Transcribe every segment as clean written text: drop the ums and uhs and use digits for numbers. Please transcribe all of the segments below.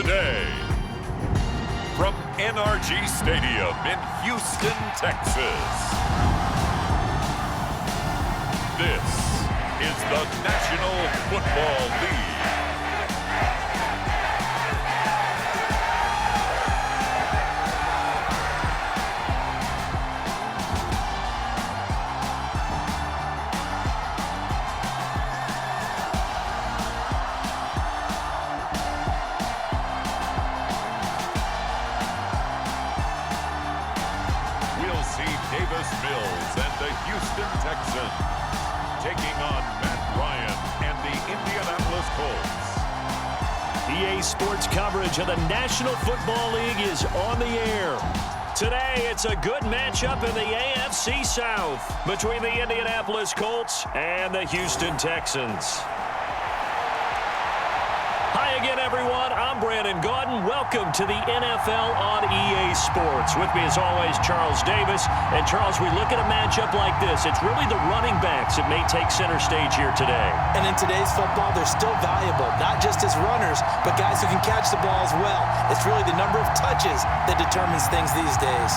today. From NRG Stadium in Houston, Texas. This is the National Football League. Mills and the Houston Texans taking on Matt Ryan and the Indianapolis Colts. EA Sports coverage of the National Football League is on the air. Today, it's a good matchup in the AFC South between the Indianapolis Colts and the Houston Texans. Hi again, everyone. I'm Brandon Gaudin. Welcome to the NFL on EA Sports. With me, as always, Charles Davis. And, Charles, we look at a matchup like this. It's really the running backs that may take center stage here today. And in today's football, they're still valuable, not just as runners, but guys who can catch the ball as well. It's really the number of touches that determines things these days.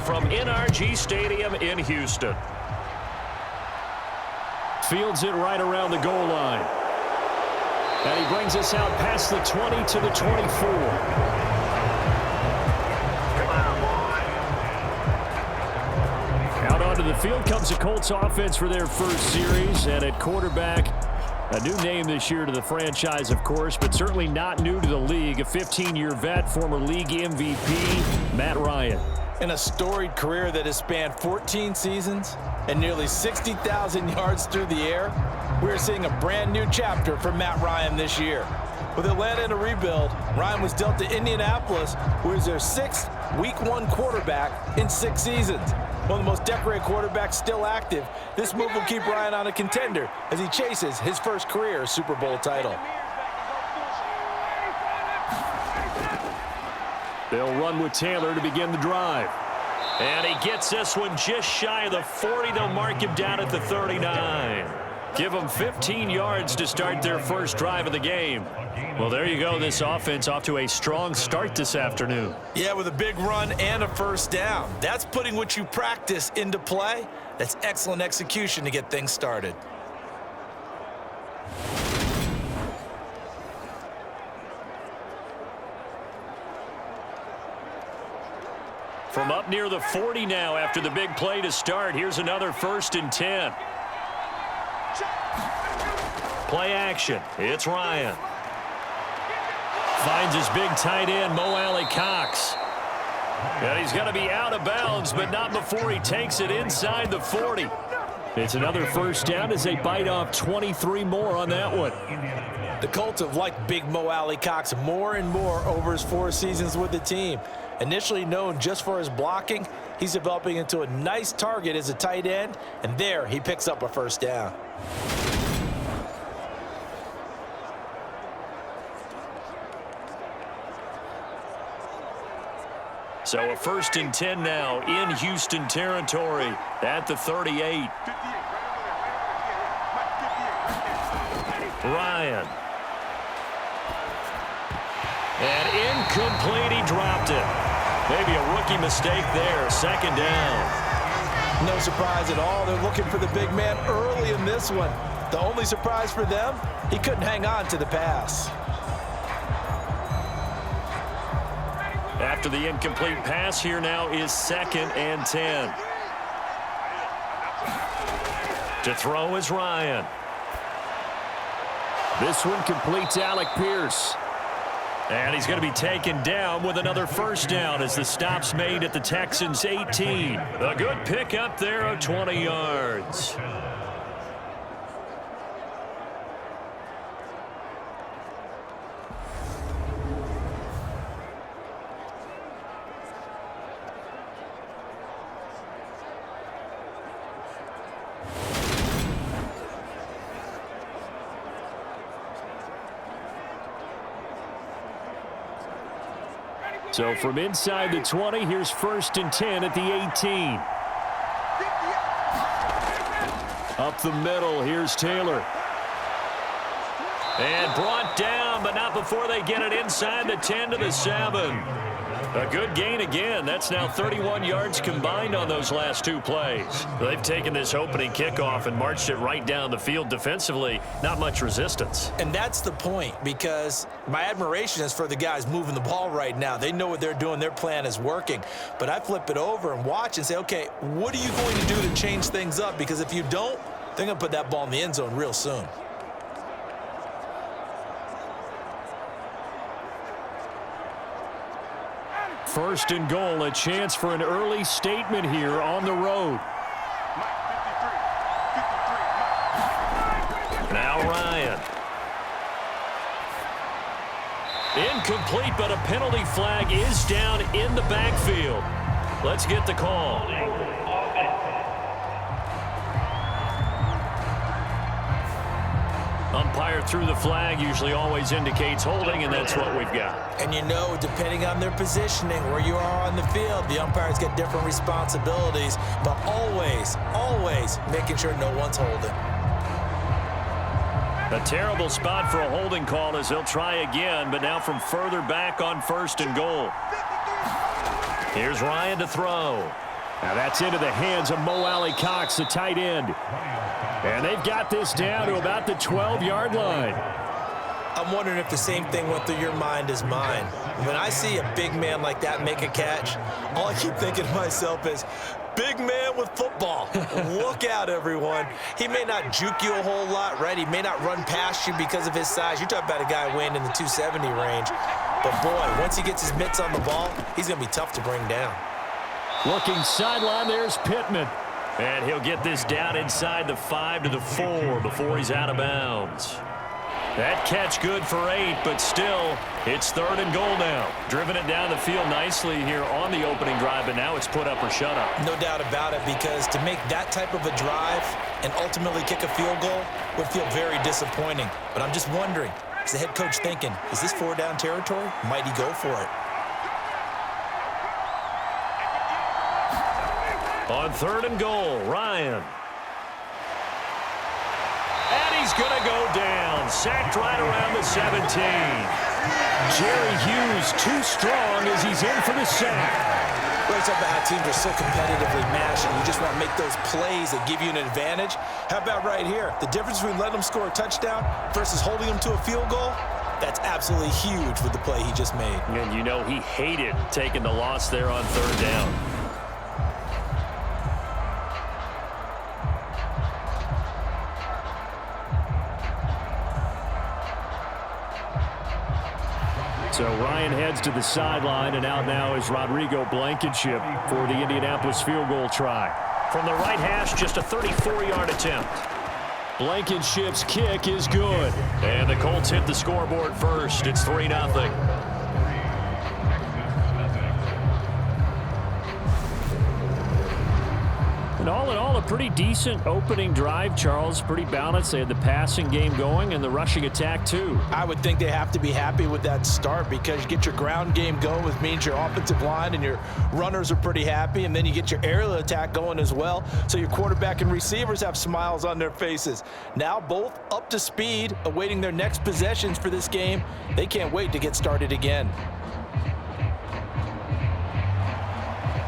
From NRG Stadium in Houston. Fields it right around the goal line. And he brings us out past the 20 to the 24. Out onto the field comes the Colts offense for their first series. And at quarterback, a new name this year to the franchise, of course, but certainly not new to the league. A 15-year vet, former league MVP, Matt Ryan. In a storied career that has spanned 14 seasons and nearly 60,000 yards through the air, we're seeing a brand new chapter for Matt Ryan this year. With Atlanta in a rebuild, Ryan was dealt to Indianapolis, who is their sixth Week 1 quarterback in 6 seasons. One of the most decorated quarterbacks still active, this move will keep Ryan on a contender as he chases his first career Super Bowl title. They'll run with Taylor to begin the drive. And he gets this one just shy of the 40. They'll mark him down at the 39. Give them 15 yards to start their first drive of the game. Well, there you go. This offense off to a strong start this afternoon. Yeah, with a big run and a first down. That's putting what you practice into play. That's excellent execution to get things started. From up near the 40 now after the big play to start. Here's another 1st and 10. Play action. It's Ryan. Finds his big tight end, Alec. And he's going to be out of bounds, but not before he takes it inside the 40. It's another first down as they bite off 23 more on that one. The Colts have liked big Alec more and more over his 4 seasons with the team. Initially known just for his blocking, he's developing into a nice target as a tight end, and there he picks up a first down. So a 1st and 10 now in Houston territory at the 38. Ryan. And incomplete, he dropped it. Maybe a rookie mistake there, 2nd down. No surprise at all. They're looking for the big man early in this one. The only surprise for them, he couldn't hang on to the pass. After the incomplete pass, here now is 2nd and 10. To throw is Ryan. This one completes Alec Pierce. And he's going to be taken down with another first down as the stop's made at the Texans' 18. A good pickup there of 20 yards. So from inside the 20, here's 1st and 10 at the 18. Up the middle, here's Taylor. And brought down, but not before they get it inside the 10 to the 7. A good gain again. That's now 31 yards combined on those last 2 plays. They've taken this opening kickoff and marched it right down the field defensively. Not much resistance. And that's the point, because my admiration is for the guys moving the ball right now. They know what they're doing. Their plan is working. But I flip it over and watch and say, okay, what are you going to do to change things up? Because if you don't, they're going to put that ball in the end zone real soon. First and goal, a chance for an early statement here on the road. Now Ryan. Incomplete, but a penalty flag is down in the backfield. Let's get the call. Umpire threw the flag, usually always indicates holding, and that's what we've got. And you know, depending on their positioning, where you are on the field, the umpires get different responsibilities, but always, always making sure no one's holding. A terrible spot for a holding call as they'll try again, but now from further back on 1st and goal. Here's Ryan to throw. Now that's into the hands of Mo Alley-Cox, the tight end. And they've got this down to about the 12-yard line. I'm wondering if the same thing went through your mind as mine. When I see a big man like that make a catch, all I keep thinking to myself is, big man with football. Look out, everyone. He may not juke you a whole lot, right? He may not run past you because of his size. You're talking about a guy weighing in the 270 range. But, boy, once he gets his mitts on the ball, he's going to be tough to bring down. Looking sideline, there's Pittman. And he'll get this down inside the 5 to the 4 before he's out of bounds. That catch good for 8, but still, it's 3rd and goal now. Driven it down the field nicely here on the opening drive, but now it's put up or shut up. No doubt about it, because to make that type of a drive and ultimately kick a field goal would feel very disappointing. But I'm just wondering, is the head coach thinking, is this 4-down territory? Might he go for it? On 3rd and goal, Ryan. And he's going to go down. Sacked right around the 17. Jerry Hughes too strong as he's in for the sack. Let's talk about how teams are so competitively matched, and you just want to make those plays that give you an advantage. How about right here? The difference between letting them score a touchdown versus holding them to a field goal, that's absolutely huge with the play he just made. And you know he hated taking the loss there on 3rd down. So Ryan heads to the sideline, and out now is Rodrigo Blankenship for the Indianapolis field goal try. From the right hash, just a 34-yard attempt. Blankenship's kick is good. And the Colts hit the scoreboard first. It's 3-0. And all in all, a pretty decent opening drive, Charles. Pretty balanced. They had the passing game going and the rushing attack, too. I would think they have to be happy with that start, because you get your ground game going, which means your offensive line and your runners are pretty happy, and then you get your aerial attack going as well, so your quarterback and receivers have smiles on their faces. Now both up to speed, awaiting their next possessions for this game. They can't wait to get started again.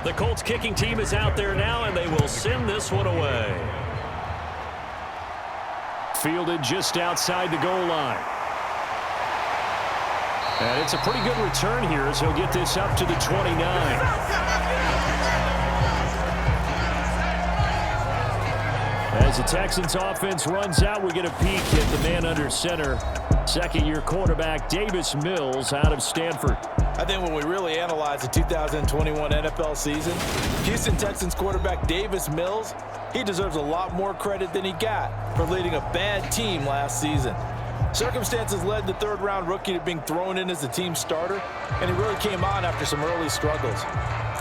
The Colts kicking team is out there now, and they will send this one away. Fielded just outside the goal line. And it's a pretty good return here as he'll get this up to the 29. As the Texans offense runs out, we get a peek at the man under center. Second-year quarterback Davis Mills out of Stanford. I think when we really analyze the 2021 NFL season, Houston Texans quarterback Davis Mills, he deserves a lot more credit than he got for leading a bad team last season. Circumstances led the 3rd-round rookie to being thrown in as the team starter, and he really came on after some early struggles.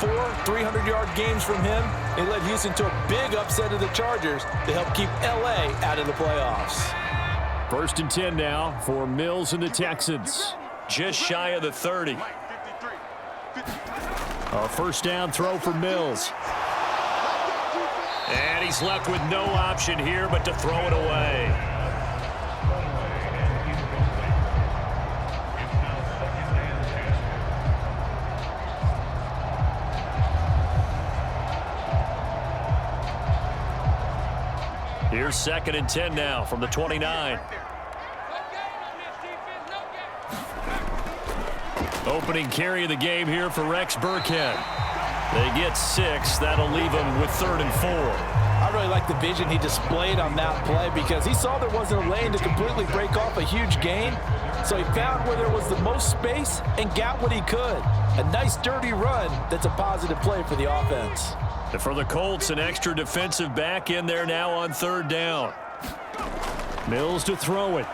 4 300-yard games from him, he led Houston to a big upset of the Chargers to help keep L.A. out of the playoffs. 1st and 10 now for Mills and the Texans. Just shy of the 30. A first down throw for Mills. And he's left with no option here but to throw it away. Here's 2nd and 10 now from the 29. Opening carry of the game here for Rex Burkhead. They get 6. That'll leave them with 3rd and 4. I really like the vision he displayed on that play because he saw there wasn't a lane to completely break off a huge gain. So he found where there was the most space and got what he could. A nice dirty run that's a positive play for the offense. And for the Colts, an extra defensive back in there now on 3rd down. Mills to throw it.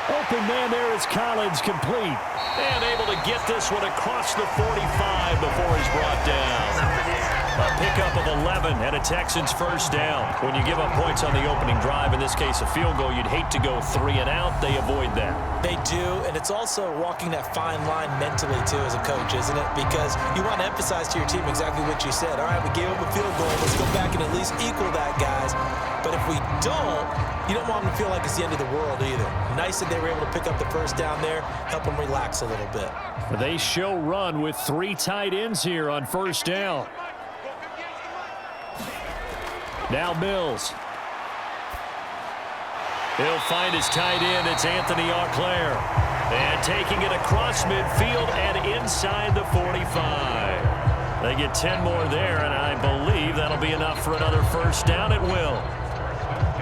Open man there is Collins, complete. And able to get this one across the 45 before he's brought down. A pickup of 11 and a Texans first down. When you give up points on the opening drive, in this case a field goal, you'd hate to go 3 and out. They avoid that. They do, and it's also walking that fine line mentally, too, as a coach, isn't it? Because you want to emphasize to your team exactly what you said. All right, we gave up a field goal. Let's go back and at least equal that, guys. But if we don't, you don't want them to feel like it's the end of the world either. Nice that they were able to pick up the first down there, help them relax a little bit. They show run with 3 tight ends here on first down. Now Mills. He'll find his tight end. It's Anthony Auclair. And taking it across midfield and inside the 45. They get 10 more there, and I believe that'll be enough for another first down. It will.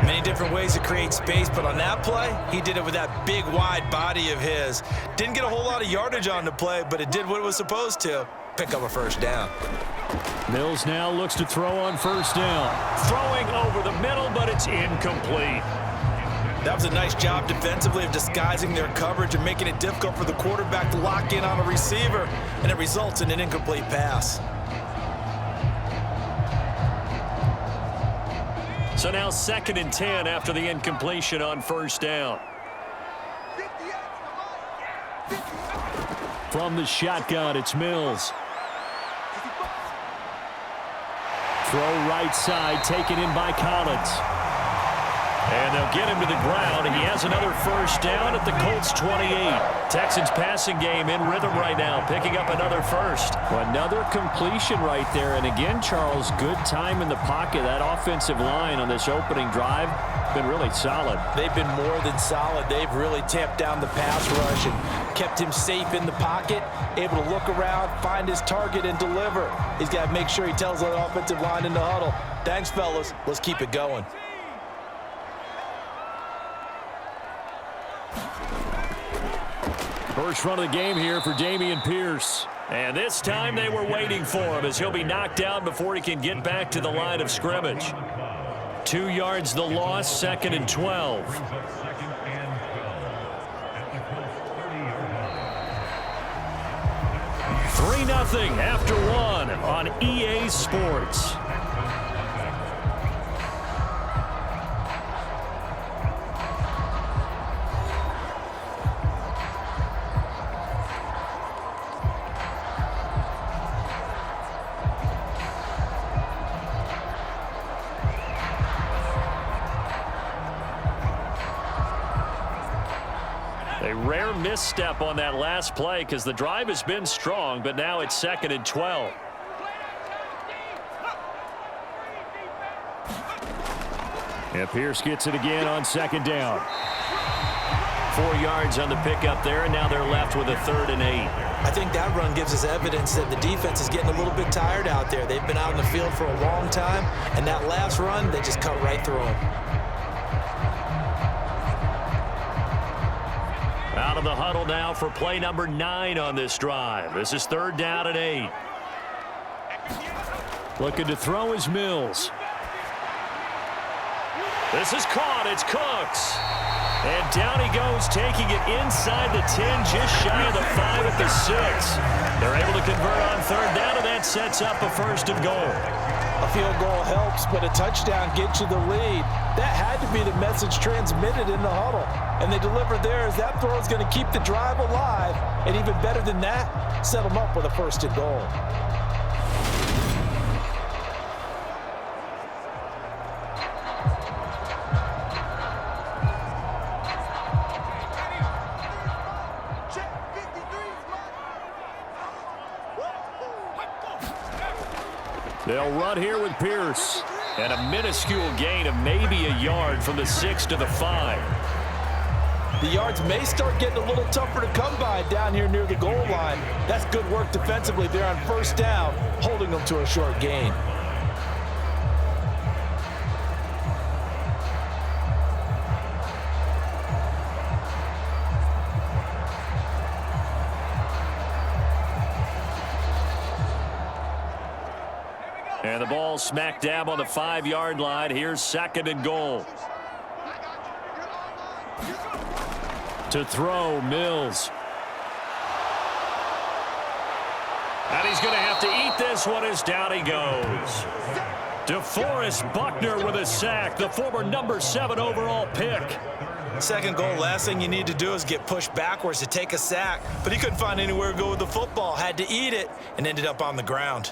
Many different ways to create space, but on that play, he did it with that big, wide body of his. Didn't get a whole lot of yardage on the play, but it did what it was supposed to. Pick up a first down. Mills now looks to throw on first down. Throwing over the middle, but it's incomplete. That was a nice job defensively of disguising their coverage and making it difficult for the quarterback to lock in on a receiver, and it results in an incomplete pass. So now 2nd and 10 after the incompletion on first down. From the shotgun, it's Mills. Throw right side, taken in by Collins. And they'll get him to the ground. He has another first down at the Colts 28. Texans passing game in rhythm right now, picking up another first. Another completion right there. And again, Charles, good time in the pocket. That offensive line on this opening drive been really solid. They've been more than solid. They've really tamped down the pass rush and kept him safe in the pocket, able to look around, find his target, and deliver. He's got to make sure he tells that offensive line in the huddle, thanks, fellas. Let's keep it going. First run of the game here for Dameon Pierce. And this time they were waiting for him as he'll be knocked down before he can get back to the line of scrimmage. 2 yards the loss, 2nd and 12. 3-0 after 1 on EA Sports. A rare misstep on that last play because the drive has been strong, but now it's 2nd and 12. And Pierce gets it again on 2nd down. 4 yards on the pickup there, and now they're left with a 3rd and 8. I think that run gives us evidence that the defense is getting a little bit tired out there. They've been out in the field for a long time, and that last run, they just cut right through them. Out of the huddle now for play number 9 on this drive. This is 3rd down and 8. Looking to throw is Mills. This is caught. It's Cooks. And down he goes, taking it inside the 10, just shy of the 5 at the 6. They're able to convert on third down, and that sets up a 1st and goal. A field goal helps, but a touchdown gets you the lead. That had to be the message transmitted in the huddle. And they delivered there as that throw is going to keep the drive alive. And even better than that, set them up with a 1st and goal. They'll run here with Pierce. And a minuscule gain of maybe a yard from the 6 to the 5. The yards may start getting a little tougher to come by down here near the goal line. That's good work defensively there on 1st down, holding them to a short gain. And the ball smack dab on the 5-yard line. Here's 2nd and goal. To throw, Mills. And he's going to have to eat this one as down he goes. DeForest Buckner with a sack, the former number 7 overall pick. 2nd goal, last thing you need to do is get pushed backwards to take a sack. But he couldn't find anywhere to go with the football, had to eat it, and ended up on the ground.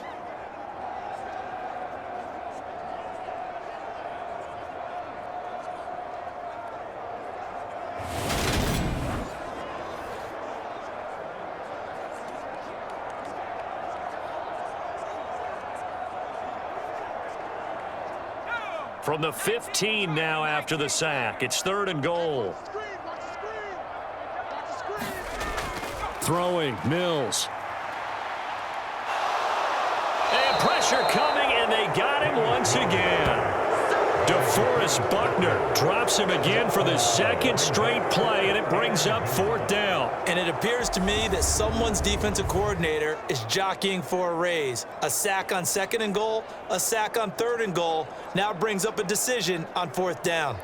From the 15 now after the sack. It's 3rd and goal. Throwing, Mills. And pressure coming, and they got him once again. DeForest Buckner drops him again for the 2nd straight play, and it brings up 4th down. And it appears to me that someone's defensive coordinator is jockeying for a raise. A sack on 2nd and goal, a sack on 3rd and goal, now brings up a decision on 4th down.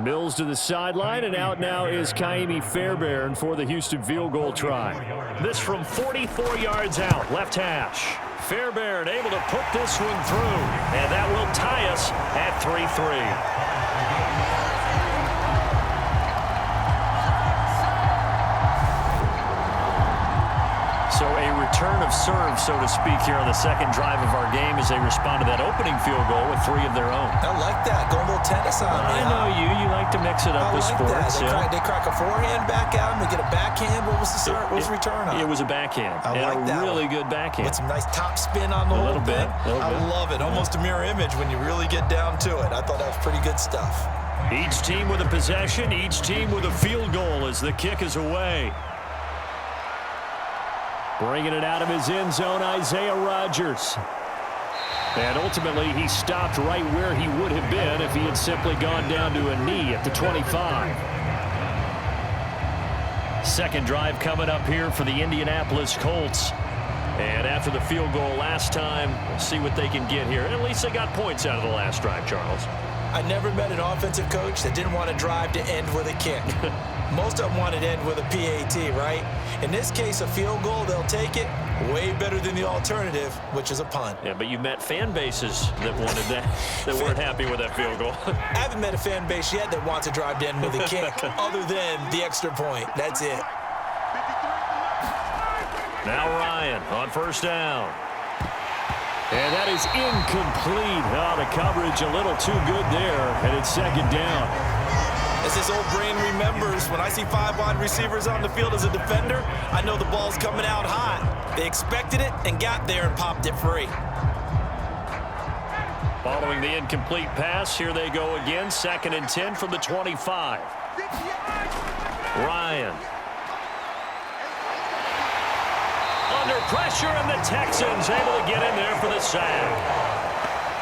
Mills to the sideline, and out now is Kaimi Fairbairn for the Houston field goal try. This from 44 yards out, left hash. Fairbairn able to put this one through, and that will tie us at 3-3. So a return of serve, so to speak, here on the 2nd drive of our game as they respond to that opening field goal with 3 of their own. I like that. Going a little tennis on me. I know you. You like to mix it up with sports. They crack a forehand back out, and they get a backhand. What was the return on? It was a backhand. I like that. A really good backhand. With some nice top spin on the whole thing. I love it. Almost a mirror image when you really get down to it. I thought that was pretty good stuff. Each team with a possession, each team with a field goal as the kick is away. Bringing it out of his end zone, Isaiah Rodgers. And ultimately, he stopped right where he would have been if he had simply gone down to a knee at the 25. 2nd drive coming up here for the Indianapolis Colts. And after the field goal last time, we'll see what they can get here. At least they got points out of the last drive, Charles. I never met an offensive coach that didn't want to drive to end with a kick. Most of them wanted to end with a PAT, right? In this case, a field goal, they'll take it. Way better than the alternative, which is a punt. Yeah, but you've met fan bases that wanted that, that weren't happy with that field goal. I haven't met a fan base yet that wants to drive to end with a kick, other than the extra point. That's it. Now Ryan on 1st down. And that is incomplete. Oh, the coverage a little too good there, and it's 2nd down. As this old brain remembers, when I see 5 wide receivers on the field as a defender, I know the ball's coming out hot. They expected it and got there and popped it free. Following the incomplete pass, here they go again. 2nd and 10 from the 25. Ryan. Under pressure, and the Texans able to get in there for the sack.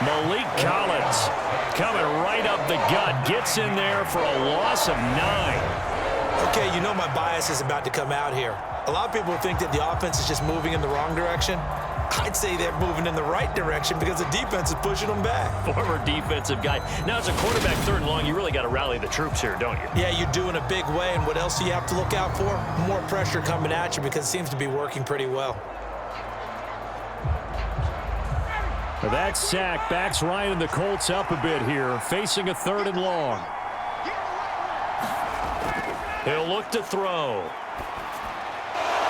Malik Collins coming right up the gut. Gets in there for a loss of 9. Okay, you know my bias is about to come out here. A lot of people think that the offense is just moving in the wrong direction. I'd say they're moving in the right direction because the defense is pushing them back. Former defensive guy. Now, as a quarterback, 3rd and long, you really got to rally the troops here, don't you? Yeah, you do in a big way. And what else do you have to look out for? More pressure coming at you because it seems to be working pretty well. That sack backs Ryan and the Colts up a bit here, facing a 3rd and long. He'll look to throw.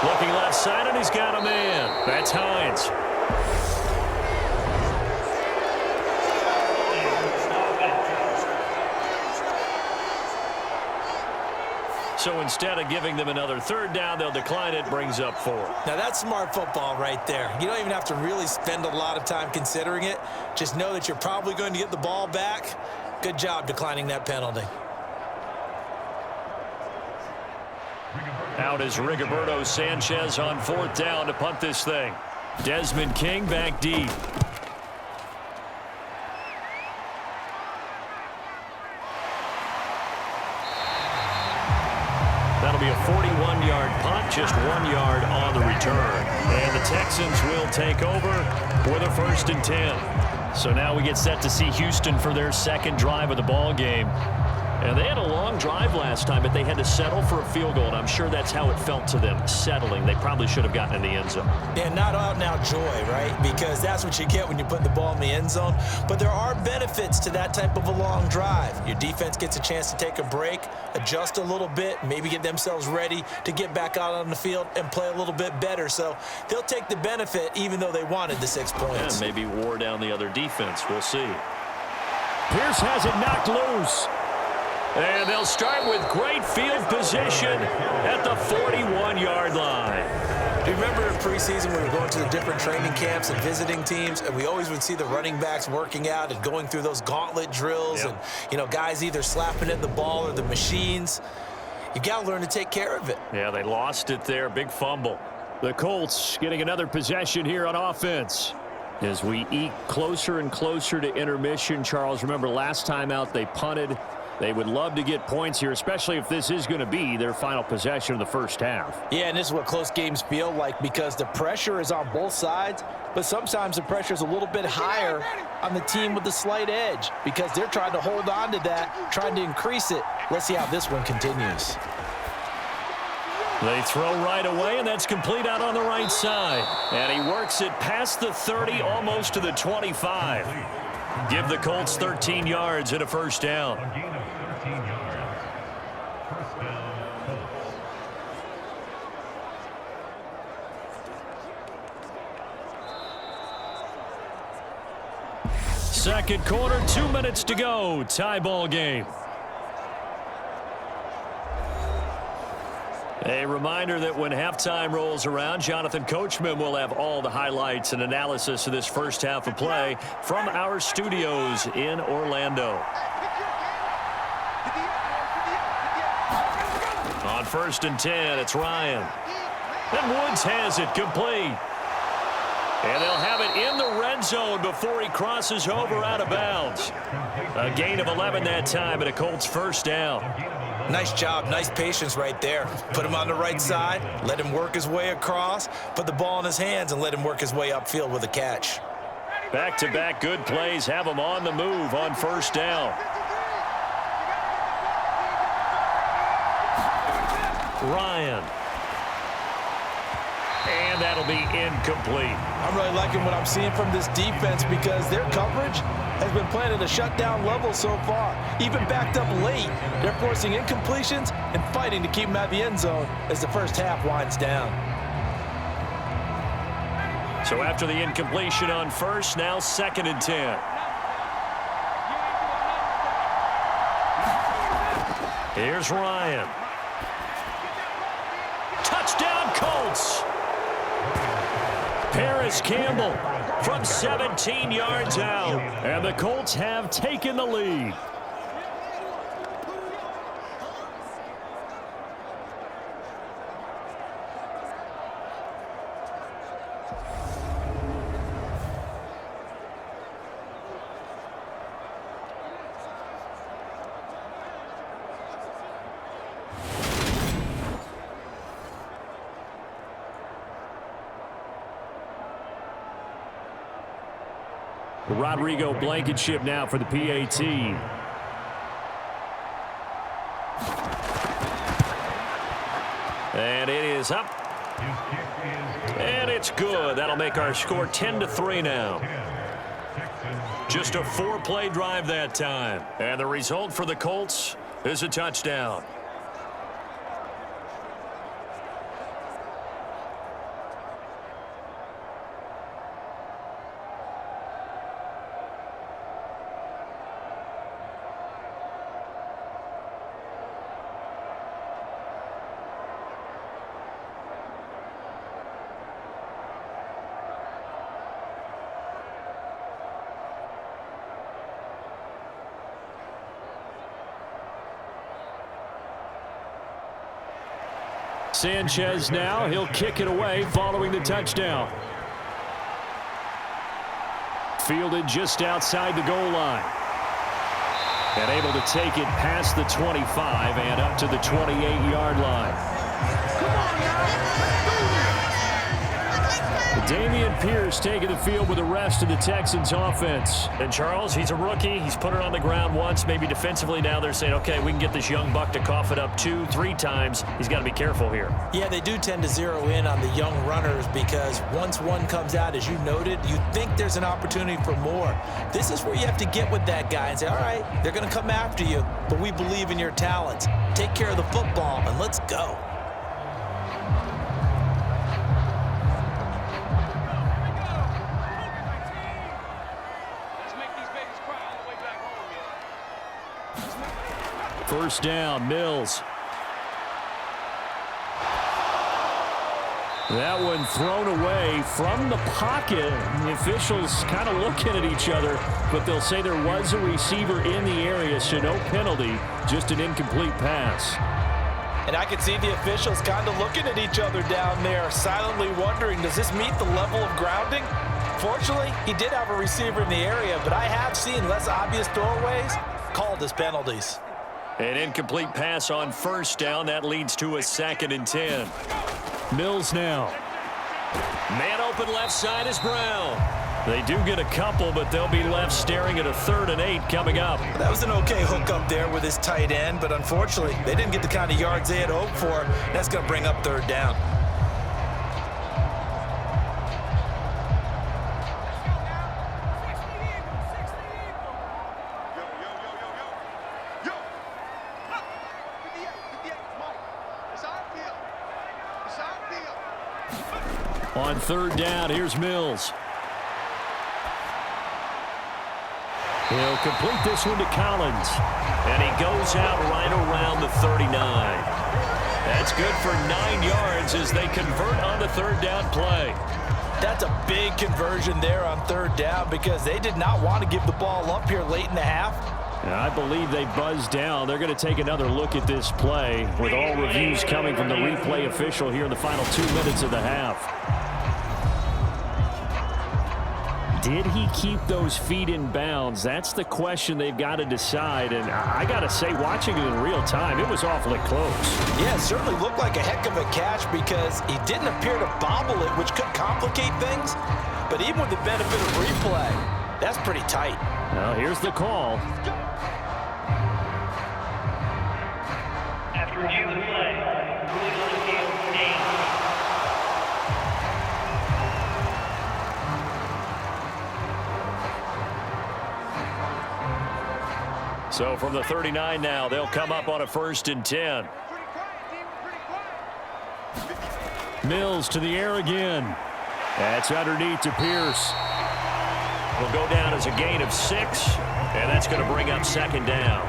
Looking left side, and he's got a man. That's Hines. So instead of giving them another 3rd down, they'll decline it, brings up 4. Now, that's smart football right there. You don't even have to really spend a lot of time considering it. Just know that you're probably going to get the ball back. Good job declining that penalty. Out is Rigoberto Sanchez on 4th down to punt this thing. Desmond King back deep. That'll be a 41-yard punt, just 1 yard on the return. And the Texans will take over with a 1st and 10. So now we get set to see Houston for their 2nd drive of the ball game. And they had a long drive last time, but they had to settle for a field goal, and I'm sure that's how it felt to them, settling. They probably should have gotten in the end zone. Yeah, not out-and-out joy, right? Because that's what you get when you put the ball in the end zone. But there are benefits to that type of a long drive. Your defense gets a chance to take a break, adjust a little bit, maybe get themselves ready to get back out on the field and play a little bit better. So they'll take the benefit even though they wanted the 6 points. Yeah, maybe wore down the other defense. We'll see. Pierce has it knocked loose. And they'll start with great field position at the 41-yard line. Do you remember in preseason we were going to the different training camps and visiting teams, and we always would see the running backs working out and going through those gauntlet drills, and, you know, guys either slapping at the ball or the machines. You got to learn to take care of it. Yeah, they lost it there. Big fumble. The Colts getting another possession here on offense. As we eke closer and closer to intermission, Charles, remember last time out they punted. They would love to get points here, especially if this is going to be their final possession of the first half. Yeah, and this is what close games feel like because the pressure is on both sides, but sometimes the pressure is a little bit higher on the team with the slight edge because they're trying to hold on to that, trying to increase it. Let's see how this one continues. They throw right away, and that's complete out on the right side. And he works it past the 30, almost to the 25. Give the Colts 13 yards and a 1st down. Second quarter, 2 minutes to go. Tie ball game. A reminder that when halftime rolls around, Jonathan Coachman will have all the highlights and analysis of this first half of play from our studios in Orlando. On 1st and 10, it's Ryan. And Woods has it complete. And they'll have it in the red zone before he crosses over out of bounds. A gain of 11 that time, and a Colts 1st down. Nice job, nice patience right there. Put him on the right side, let him work his way across, put the ball in his hands, and let him work his way upfield with a catch. Back-to-back good plays have him on the move on 1st down. Ryan. And that'll be incomplete. I'm really liking what I'm seeing from this defense because their coverage has been playing at a shutdown level so far. Even backed up late, they're forcing incompletions and fighting to keep them out of the end zone as the first half winds down. So after the incompletion on 1st, now 2nd and 10. Here's Ryan. Touchdown Colts. Paris Campbell from 17 yards out. And the Colts have taken the lead. Rodrigo Blankenship now for the PAT. And it is up. And it's good. That'll make our score 10-3 now. Just a 4-play drive that time. And the result for the Colts is a touchdown. Sanchez now. He'll kick it away following the touchdown. Fielded just outside the goal line. And able to take it past the 25 and up to the 28-yard line. Come on now. Dameon Pierce taking the field with the rest of the Texans offense. And Charles, he's a rookie. He's put it on the ground once, maybe defensively. Now they're saying, okay, we can get this young buck to cough it up 2-3 times. He's got to be careful here. Yeah, they do tend to zero in on the young runners because once one comes out, as you noted, you think there's an opportunity for more. This is where you have to get with that guy and say, all right, they're going to come after you, but we believe in your talents. Take care of the football, and let's go. First down, Mills. That one thrown away from the pocket. The officials kind of looking at each other, but they'll say there was a receiver in the area, so no penalty, just an incomplete pass. And I can see the officials kind of looking at each other down there, silently wondering, does this meet the level of grounding? Fortunately, he did have a receiver in the area, but I have seen less obvious throwaways called as penalties. An incomplete pass on first down. That leads to a 2nd and 10. Mills now. Man open left side is Brown. They do get a couple, but they'll be left staring at a 3rd and 8 coming up. That was an okay hook up there with his tight end, but unfortunately, they didn't get the kind of yards they had hoped for. That's going to bring up 3rd down. On 3rd down, here's Mills. He'll complete this one to Collins. And he goes out right around the 39. That's good for 9 yards as they convert on the 3rd down play. That's a big conversion there on 3rd down because they did not want to give the ball up here late in the half. And I believe they buzzed down. They're going to take another look at this play with all reviews coming from the replay official here in the final 2 minutes of the half. Did he keep those feet in bounds? That's the question they've got to decide. And I got to say, watching it in real time, it was awfully close. Yeah, it certainly looked like a heck of a catch because he didn't appear to bobble it, which could complicate things. But even with the benefit of replay, that's pretty tight. Now, here's the call. After review of the play, ruling on the field, game. So from the 39 now, they'll come up on a 1st and 10. Mills to the air again. That's underneath to Pierce. Will go down as a gain of 6, and that's going to bring up 2nd down.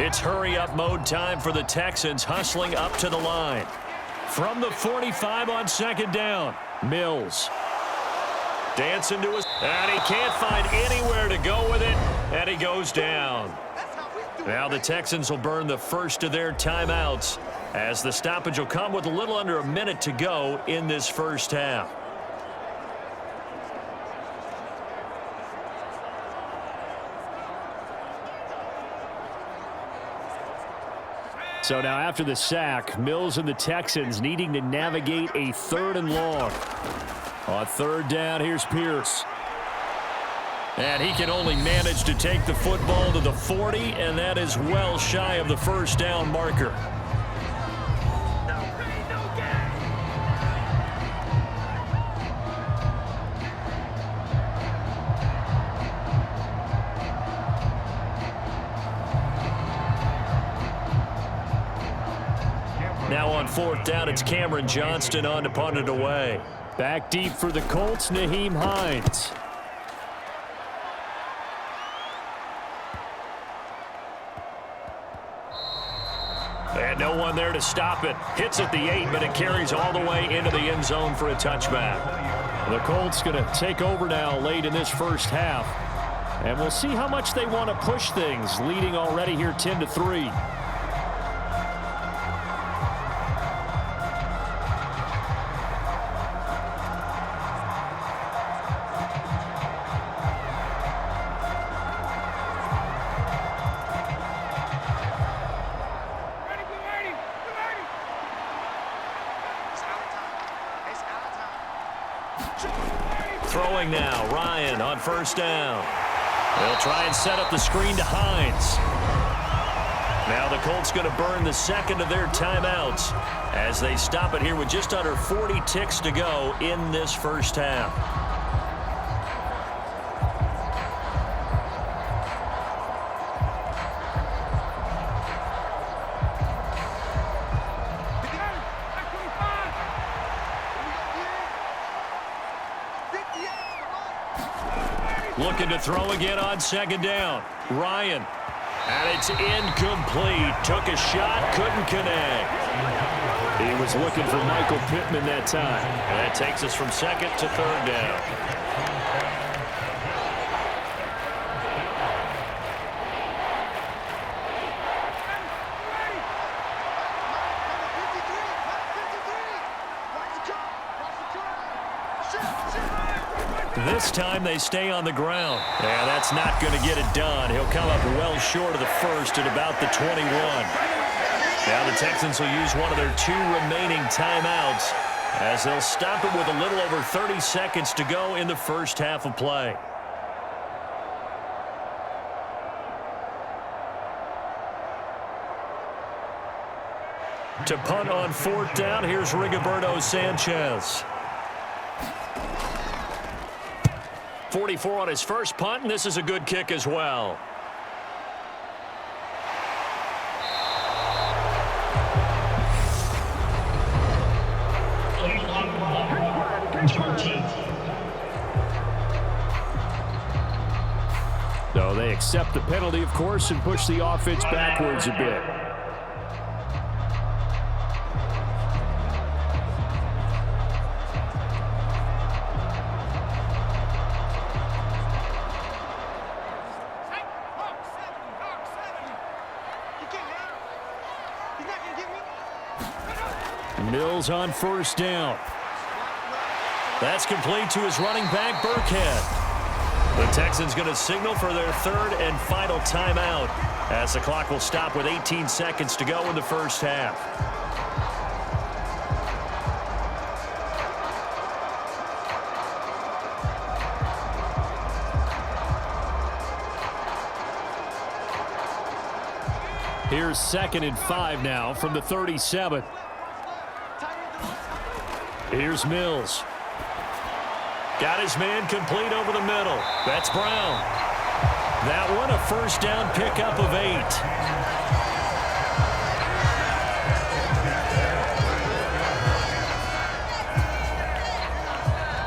It's hurry-up mode time for the Texans, hustling up to the line. From the 45 on 2nd down, Mills. Dancing to his... And he can't find anywhere to go with it, and he goes down. Now the Texans will burn the first of their timeouts as the stoppage will come with a little under a minute to go in this first half. So now after the sack, Mills and the Texans needing to navigate a 3rd and long. On 3rd down, here's Pierce. And he can only manage to take the football to the 40, and that is well shy of the 1st down marker. Now on 4th down, it's Cameron Johnston on to punt it away. Back deep for the Colts, Nyheim Hines. And no one there to stop it. Hits at the 8, but it carries all the way into the end zone for a touchback. The Colts going to take over now late in this first half. And we'll see how much they want to push things, leading already here 10-3. Throwing now, Ryan on 1st down. They'll try and set up the screen to Hines. Now the Colts going to burn the 2nd of their timeouts as they stop it here with just under 40 ticks to go in this first half. Looking to throw again on 2nd down. Ryan. And it's incomplete. Took a shot, couldn't connect. He was looking for Michael Pittman that time. And that takes us from 2nd to 3rd down. This time they stay on the ground. Yeah, that's not going to get it done. He'll come up well short of the 1st at about the 21. Now the Texans will use one of their 2 remaining timeouts as they'll stop it with a little over 30 seconds to go in the first half of play. To punt on 4th down, here's Rigoberto Sanchez. 44 on his first punt, and this is a good kick as well. So they accept the penalty, of course, and push the offense backwards a bit. Mills on 1st down. That's complete to his running back, Burkhead. The Texans going to signal for their 3rd and final timeout as the clock will stop with 18 seconds to go in the first half. Here's 2nd and 5 now from the 37. Here's Mills. Got his man complete over the middle. That's Brown. That one a 1st down pickup of 8.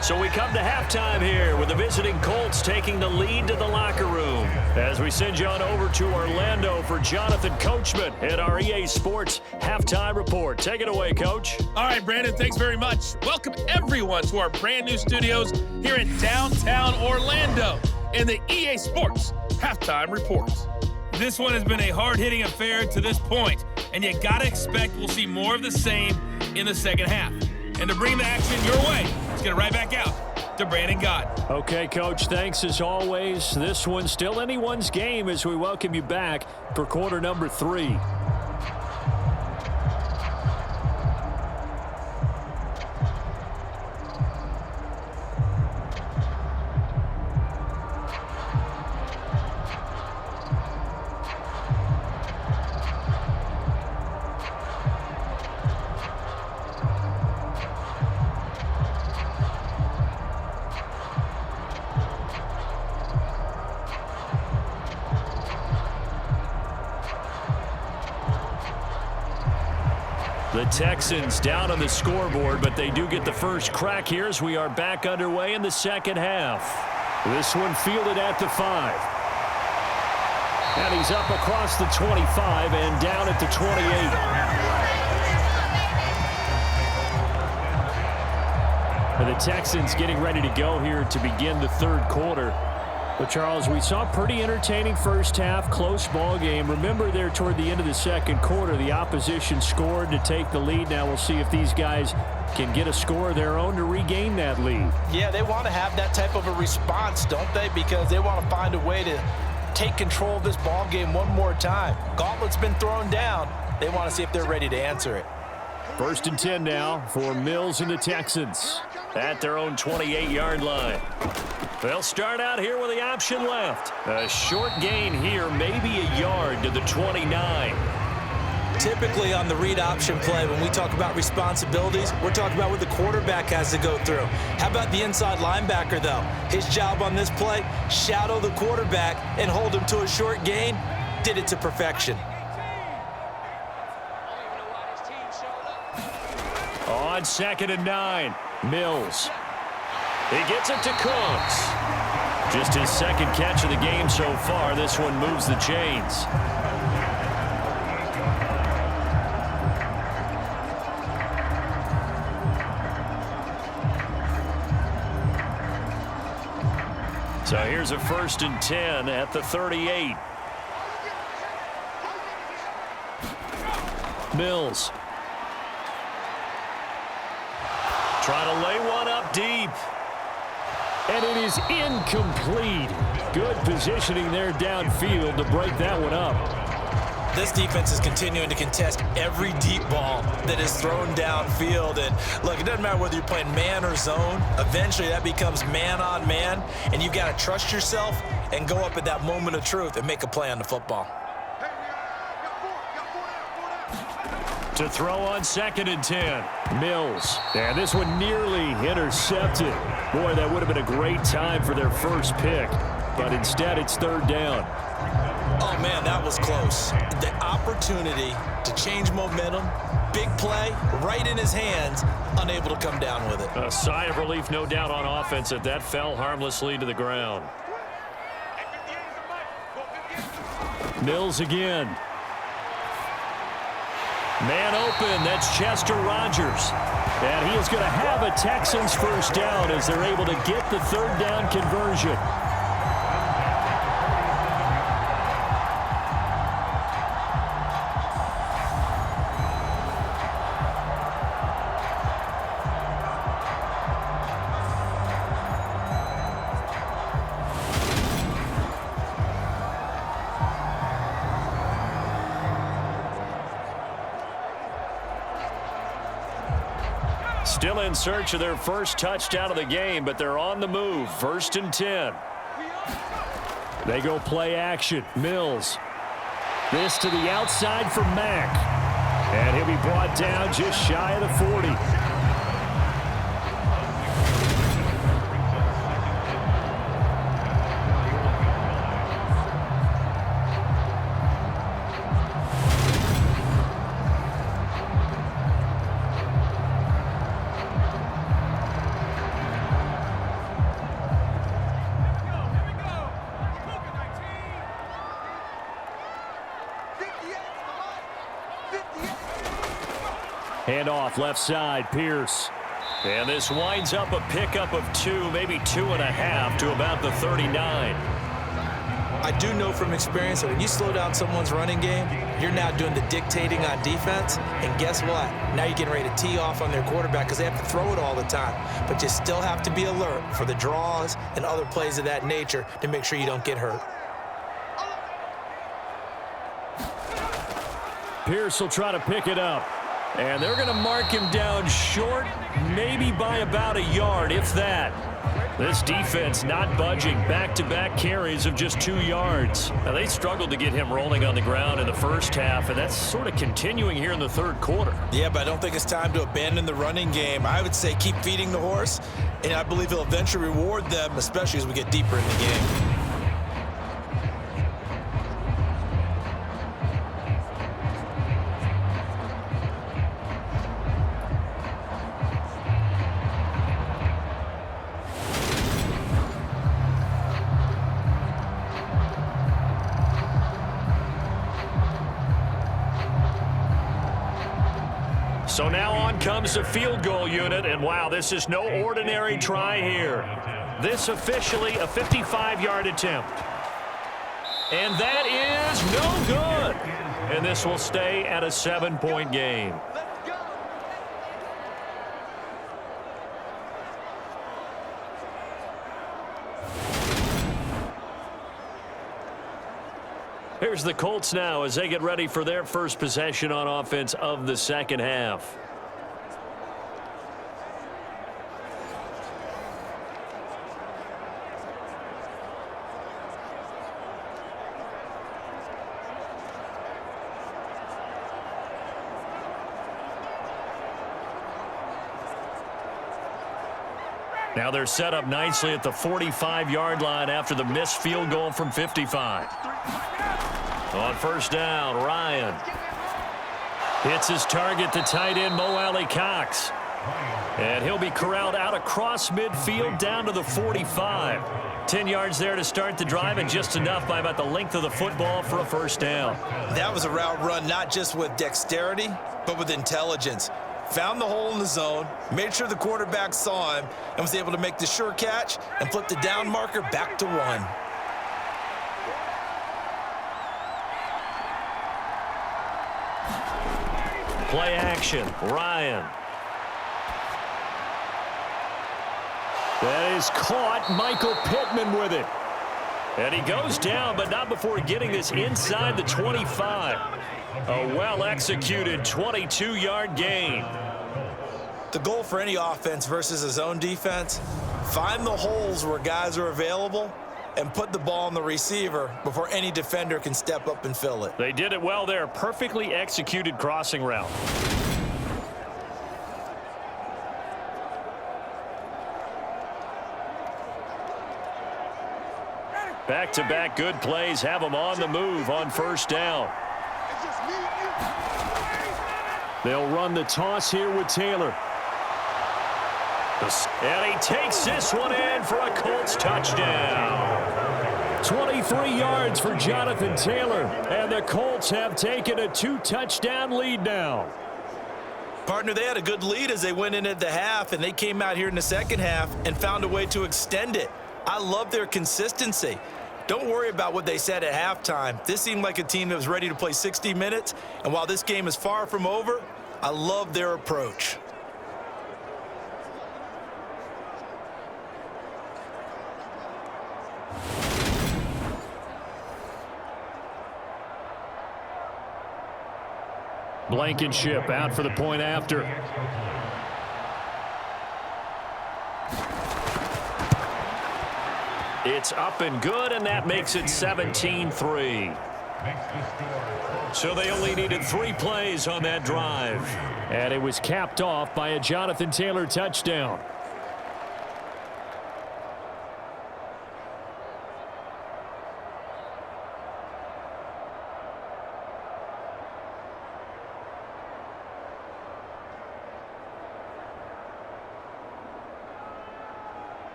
So we come to halftime here with the visiting Colts taking the lead to the locker room as we send you on over to Orlando for Jonathan Coachman at our EA Sports Halftime Report. Take it away, Coach. All right, Brandon, thanks very much. Welcome everyone to our brand new studios here in downtown Orlando in the EA Sports Halftime Report. This one has been a hard-hitting affair to this point, and you got to expect we'll see more of the same in the second half. And to bring the action your way, let's get it right back out to Brandon Gott. Okay, Coach, thanks as always. This one's still anyone's game as we welcome you back for quarter number 3. The Texans down on the scoreboard, but they do get the first crack here as we are back underway in the second half. This one fielded at the 5. And he's up across the 25 and down at the 28. The Texans getting ready to go here to begin the third quarter. But, Charles, we saw a pretty entertaining first half, close ball game. Remember there toward the end of the second quarter, the opposition scored to take the lead. Now we'll see if these guys can get a score of their own to regain that lead. Yeah, they want to have that type of a response, don't they? Because they want to find a way to take control of this ball game one more time. Gauntlet's been thrown down. They want to see if they're ready to answer it. 1st and 10 now for Mills and the Texans at their own 28-yard line. They'll start out here with the option left. A short gain here, maybe a yard to the 29. Typically on the read option play, when we talk about responsibilities, we're talking about what the quarterback has to go through. How about the inside linebacker, though? His job on this play, shadow the quarterback and hold him to a short gain. Did it to perfection. On 2nd and 9, Mills. He gets it to Cooks. Just his second catch of the game so far. This one moves the chains. So here's a 1st and 10 at the 38. Mills. Trying to lay one up deep. And it is incomplete. Good positioning there downfield to break that one up. This defense is continuing to contest every deep ball that is thrown downfield. And look, it doesn't matter whether you're playing man or zone. Eventually that becomes man on man. And you've got to trust yourself and go up at that moment of truth and make a play on the football. To throw on 2nd and 10. Mills. And this one nearly intercepted. Boy, that would have been a great time for their first pick. But instead, it's 3rd down. Oh, man, that was close. The opportunity to change momentum, big play, right in his hands, unable to come down with it. A sigh of relief, no doubt, on offense that that fell harmlessly to the ground. Mills again. Man open, that's Chester Rogers. And he is going to have a Texans first down as they're able to get the 3rd down conversion. Still in search of their first touchdown of the game, but they're on the move. 1st and 10. They go play action. Mills. This to the outside for Mack. And he'll be brought down just shy of the 40. Handoff left side, Pierce. And this winds up a pickup of 2, maybe 2.5 to about the 39. I do know from experience that when you slow down someone's running game, you're now doing the dictating on defense. And guess what? Now you're getting ready to tee off on their quarterback because they have to throw it all the time. But you still have to be alert for the draws and other plays of that nature to make sure you don't get hurt. Pierce will try to pick it up. And they're going to mark him down short, maybe by about a yard, if that. This defense not budging. Back-to-back carries of just 2 yards. Now, they struggled to get him rolling on the ground in the first half, and that's sort of continuing here in the third quarter. Yeah, but I don't think it's time to abandon the running game. I would say keep feeding the horse, and I believe he'll eventually reward them, especially as we get deeper in the game. So now on comes the field goal unit, and wow, this is no ordinary try here. This officially a 55-yard attempt. And that is no good. And this will stay at a 7-point game. Here's the Colts now as they get ready for their first possession on offense of the second half. Now they're set up nicely at the 45-yard line after the missed field goal from 55. On first down, Ryan hits his target, the tight end, Mo Alley-Cox. And he'll be corralled out across midfield down to the 45. 10 yards there to start the drive, and just enough by about the length of the football for a first down. That was a route run not just with dexterity, but with intelligence. Found the hole in the zone, made sure the quarterback saw him, and was able to make the sure catch and flip the down marker back to 1. Play action, Ryan. That is caught. Michael Pittman with it. And he goes down, but not before getting this inside the 25. A well-executed 22-yard gain. The goal for any offense versus a zone defense, find the holes where guys are available and put the ball on the receiver before any defender can step up and fill it. They did it well there. Perfectly executed crossing route. Back-to-back good plays have them on the move on first down. They'll run the toss here with Taylor. And he takes this one in for a Colts touchdown. 23 yards for Jonathan Taylor. And the Colts have taken a 2-touchdown lead now. Partner, they had a good lead as they went in at the half, and they came out here in the second half and found a way to extend it. I love their consistency. Don't worry about what they said at halftime. This seemed like a team that was ready to play 60 minutes, and while this game is far from over, I love their approach. Blankenship out for the point after. It's up and good, and that makes it 17-3. So they only needed 3 plays on that drive. And it was capped off by a Jonathan Taylor touchdown.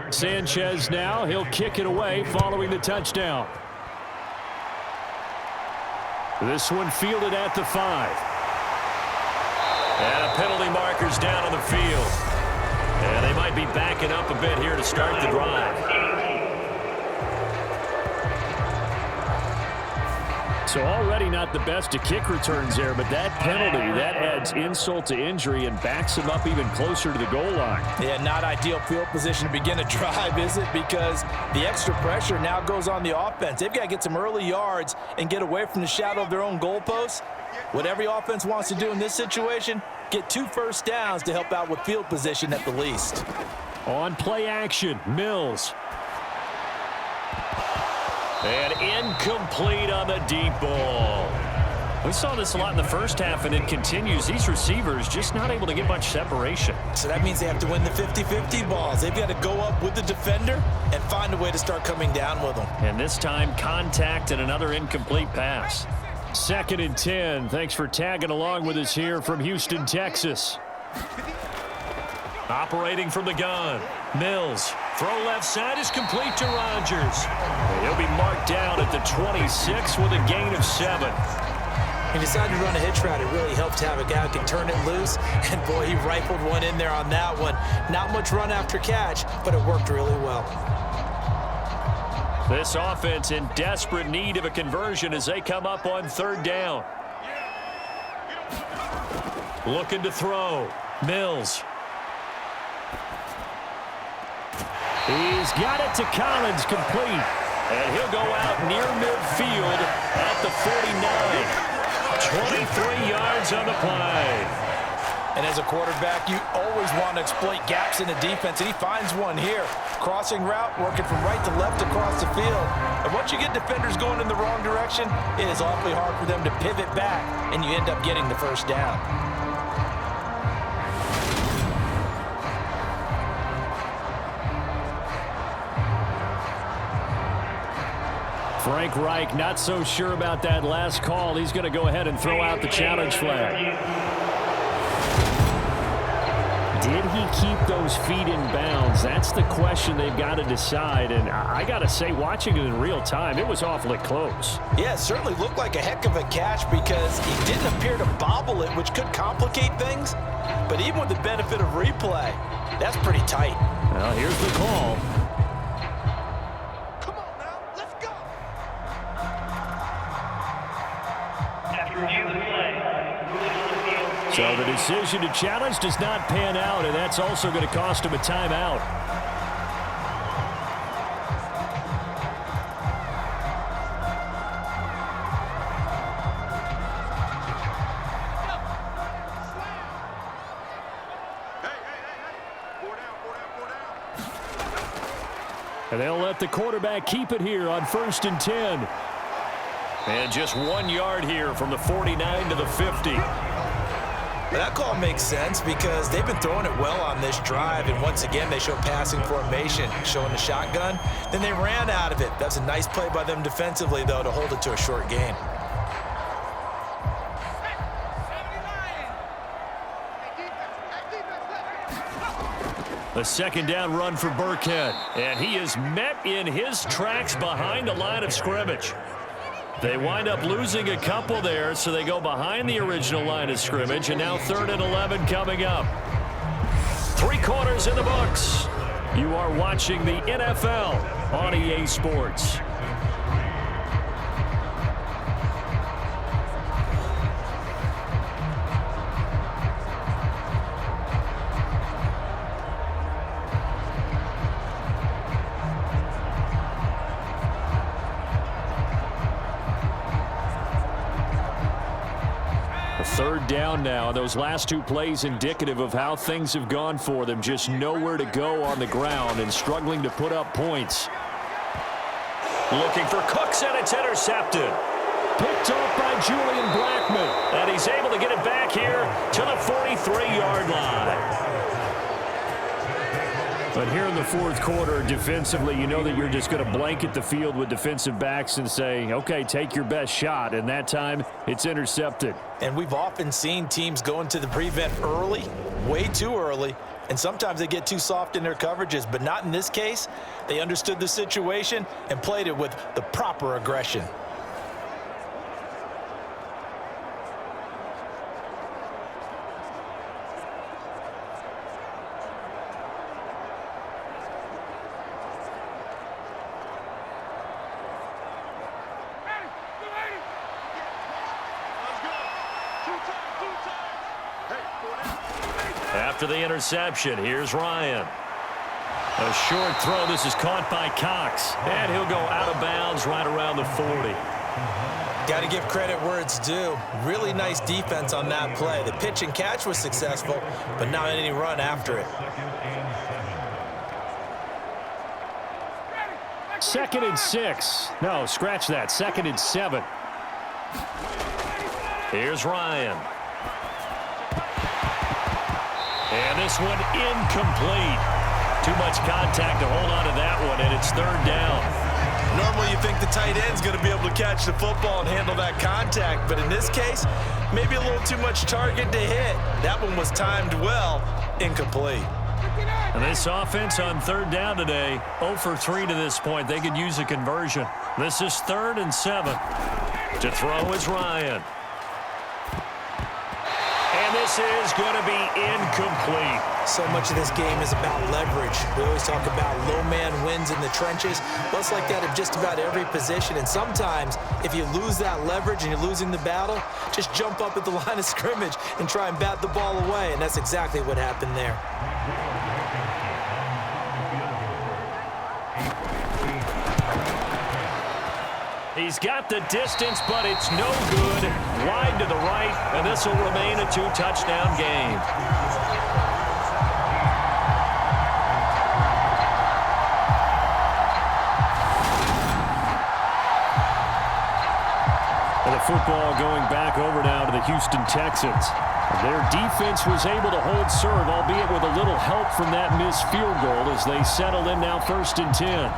Sanchez now, he'll kick it away following the touchdown. This one fielded at the 5. And a penalty marker's down on the field. And they might be backing up a bit here to start the drive. So already not the best to kick returns there, but that penalty, that adds insult to injury and backs him up even closer to the goal line. Yeah, not ideal field position to begin a drive, is it? Because the extra pressure now goes on the offense. They've got to get some early yards and get away from the shadow of their own goalposts. What every offense wants to do in this situation, get 2 first downs to help out with field position at the least. On play action, Mills. And incomplete on the deep ball. We saw this a lot in the first half, and it continues. These receivers just not able to get much separation. So that means they have to win the 50-50 balls. They've got to go up with the defender and find a way to start coming down with them. And this time, contact and another incomplete pass. 2nd and 10. Thanks for tagging along with us here from Houston, Texas. Operating from the gun. Mills. Throw left side is complete to Rodgers. He'll be marked down at the 26 with a gain of 7. He decided to run a hitch route. It really helped to have a guy who can turn it loose. And, boy, he rifled one in there on that one. Not much run after catch, but it worked really well. This offense in desperate need of a conversion as they come up on 3rd down. Looking to throw. Mills. He's got it to Collins, complete. And he'll go out near midfield at the 49. 23 yards on the play. And as a quarterback, you always want to exploit gaps in the defense, and he finds one here. Crossing route, working from right to left across the field. And once you get defenders going in the wrong direction, it is awfully hard for them to pivot back, and you end up getting the first down. Frank Reich not so sure about that last call. He's going to go ahead and throw out the challenge flag. Did he keep those feet in bounds? That's the question they've got to decide. And I got to say, watching it in real time, it was awfully close. Yeah, it certainly looked like a heck of a catch because he didn't appear to bobble it, which could complicate things. But even with the benefit of replay, that's pretty tight. Well, here's the call. So the decision to challenge does not pan out, and that's also going to cost him a timeout. And they'll let the quarterback keep it here on 1st and 10. And just 1 yard here from the 49 to the 50. That call makes sense because they've been throwing it well on this drive, and once again they show passing formation, showing the shotgun. Then they ran out of it. That's a nice play by them defensively, though, to hold it to a short gain. A 2nd down run for Burkhead, and he is met in his tracks behind the line of scrimmage. They wind up losing a couple there, so they go behind the original line of scrimmage, and now 3rd and 11 coming up. 3 quarters in the books. You are watching the NFL on EA Sports. Third down now. Those last 2 plays indicative of how things have gone for them. Just nowhere to go on the ground and struggling to put up points. Looking for Cooks, and it's intercepted. Picked off by Julian Blackmon. And he's able to get it back here to the 43-yard line. But here in the 4th quarter, defensively, you know that you're just going to blanket the field with defensive backs and say, okay, take your best shot. And that time, it's intercepted. And we've often seen teams go into the prevent early, way too early, and sometimes they get too soft in their coverages. But not in this case. They understood the situation and played it with the proper aggression. After the interception, here's Ryan. A short throw. This is caught by Cox. And he'll go out of bounds right around the 40. Got to give credit where it's due. Really nice defense on that play. The pitch and catch was successful, but not any run after it. 2nd and 6. No, scratch that. 2nd and 7. Here's Ryan. And this one incomplete. Too much contact to hold on to that one, and it's 3rd down. Normally you think the tight end's going to be able to catch the football and handle that contact, but in this case, maybe a little too much target to hit. That one was timed well, incomplete. And this offense on third down today, 0 for 3 to this point. They could use a conversion. This is 3rd and 7. To throw is Ryan. And this is going to be incomplete. So much of this game is about leverage. We always talk about low man wins in the trenches. Well, it's like that in just about every position. And sometimes, if you lose that leverage and you're losing the battle, just jump up at the line of scrimmage and try and bat the ball away. And that's exactly what happened there. He's got the distance, but it's no good. Wide to the right, and this will remain a 2-touchdown game. And the football going back over now to the Houston Texans. Their defense was able to hold serve, albeit with a little help from that missed field goal as they settle in now 1st and 10.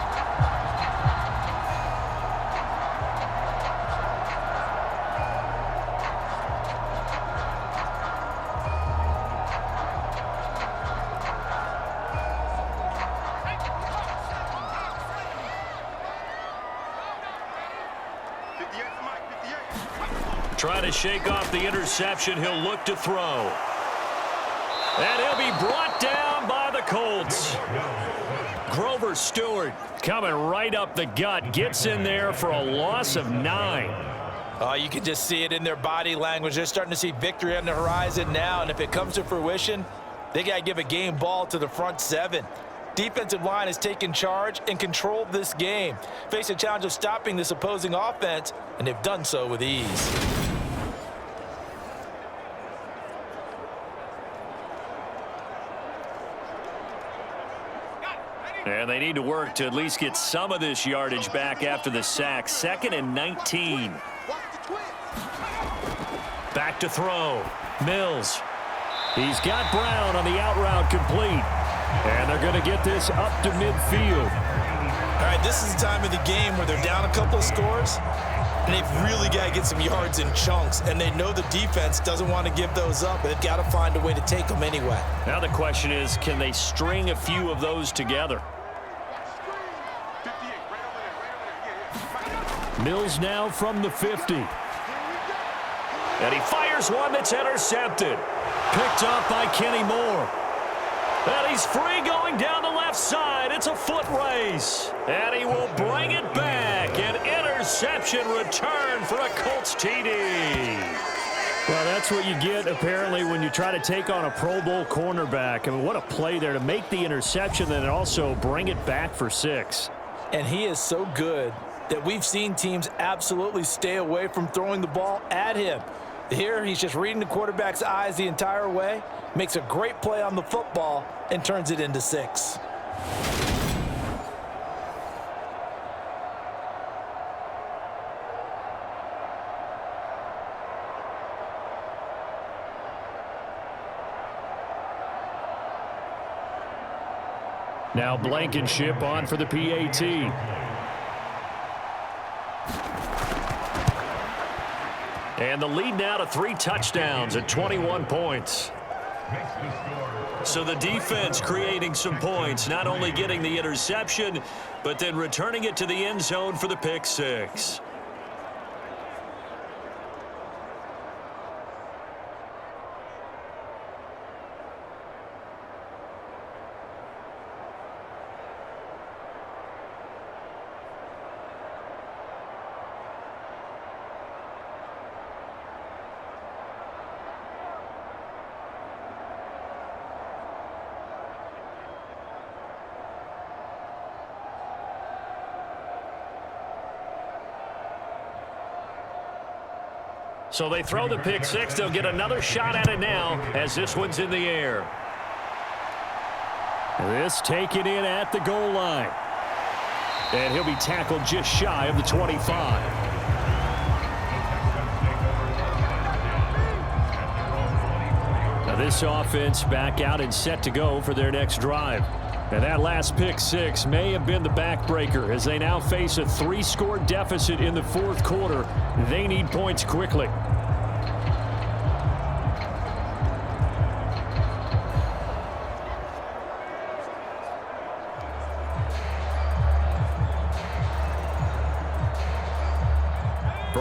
Trying to shake off the interception. He'll look to throw. And he'll be brought down by the Colts. Grover Stewart coming right up the gut. Gets in there for a loss of 9. You can just see it in their body language. They're starting to see victory on the horizon now. And if it comes to fruition, they got to give a game ball to the front 7. Defensive line has taken charge and controlled this game. Face a challenge of stopping this opposing offense, and they've done so with ease. And they need to work to at least get some of this yardage back after the sack. 2nd and 19. Back to throw. Mills. He's got Brown on the out route complete. And they're going to get this up to midfield. All right, this is the time of the game where they're down a couple of scores, and they've really got to get some yards in chunks, and they know the defense doesn't want to give those up, but they've got to find a way to take them anyway. Now the question is, can they string a few of those together? Mills now from the 50. And he fires one that's intercepted. Picked up by Kenny Moore. And he's free going down the left side. It's a foot race. And he will bring it back. An interception return for a Colts TD. Well, that's what you get, apparently, when you try to take on a Pro Bowl cornerback. I mean, what a play there to make the interception and also bring it back for 6. And he is so good that we've seen teams absolutely stay away from throwing the ball at him. Here, he's just reading the quarterback's eyes the entire way, makes a great play on the football, and turns it into 6. Now Blankenship on for the PAT. And the lead now to 3 touchdowns at 21 points. So the defense creating some points, not only getting the interception, but then returning it to the end zone for the pick 6. So they throw the pick 6. They'll get another shot at it now as this one's in the air. This taken in at the goal line. And he'll be tackled just shy of the 25. Now this offense back out and set to go for their next drive. And that last pick 6 may have been the backbreaker as they now face a 3-score deficit in the 4th quarter. They need points quickly.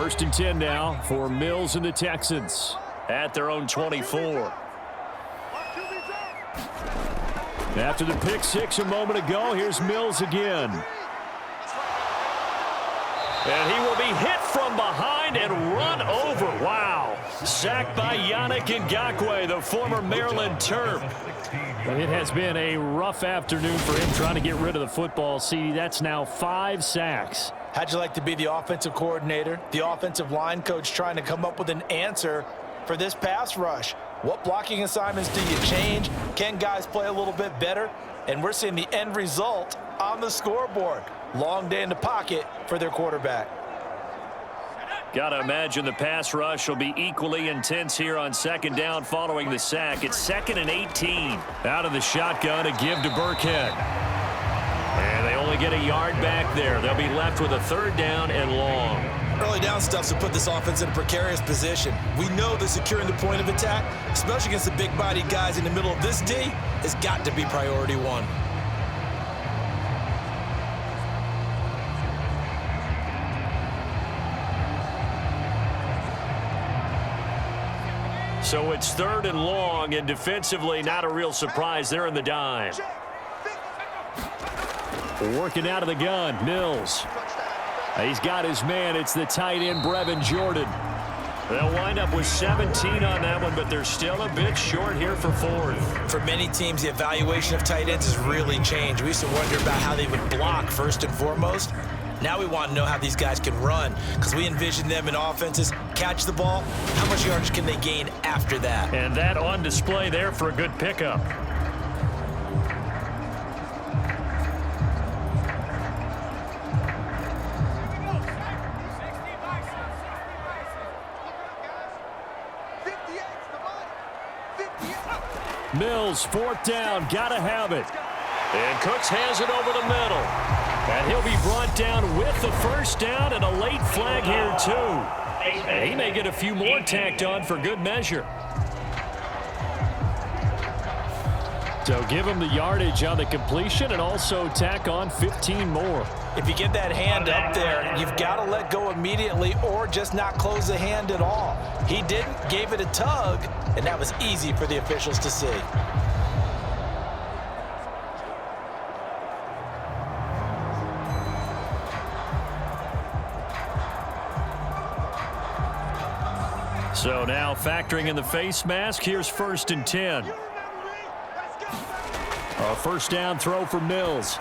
First and 10 now for Mills and the Texans at their own 24. After the pick six a moment ago, here's Mills again. And he will be hit from behind and run over. Wow. Sacked by Yannick Ngakoue, the former Maryland Terp. It has been a rough afternoon for him trying to get rid of the football. See, that's now 5 sacks. How'd you like to be the offensive coordinator, the offensive line coach trying to come up with an answer for this pass rush? What blocking assignments do you change? Can guys play a little bit better? And we're seeing the end result on the scoreboard. Long day in the pocket for their quarterback. Got to imagine the pass rush will be equally intense here on second down following the sack. It's 2nd and 18. Out of the shotgun, a give to Burkhead. And they only get a yard back there. They'll be left with a 3rd down and long. Early down stuff's to put this offense in a precarious position. We know that securing the point of attack, especially against the big-bodied guys in the middle of this D, has got to be priority 1. So it's 3rd and long, and defensively not a real surprise. They're in the dime. Working out of the gun, Mills. He's got his man. It's the tight end, Brevin Jordan. They'll wind up with 17 on that one, but they're still a bit short here for 4th. For many teams, the evaluation of tight ends has really changed. We used to wonder about how they would block first and foremost. Now we want to know how these guys can run, because we envision them in offenses catch the ball. How much yardage can they gain after that? And that on display there for a good pickup. Mills, 4th down, gotta have it. And Cooks has it over the middle. And he'll be brought down with the 1st down and a late flag here too. And he may get a few more tacked on for good measure. So give him the yardage on the completion and also tack on 15 more. If you get that hand up there, you've got to let go immediately or just not close the hand at all. He didn't, gave it a tug, and that was easy for the officials to see. So now factoring in the face mask, here's 1st and 10. A 1st down throw for Mills.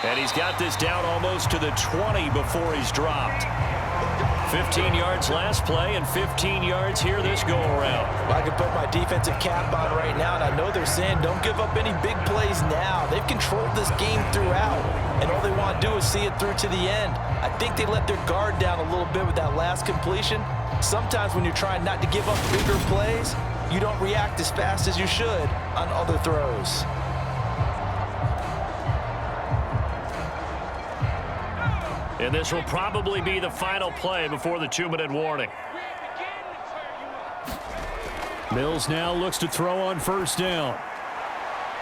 And he's got this down almost to the 20 before he's dropped. 15 yards last play and 15 yards here this go-around. Well, I can put my defensive cap on right now, and I know they're saying don't give up any big plays now. They've controlled this game throughout, and all they want to do is see it through to the end. I think they let their guard down a little bit with that last completion. Sometimes when you're trying not to give up bigger plays, you don't react as fast as you should on other throws. And this will probably be the final play before the 2-minute warning. Mills now looks to throw on 1st down.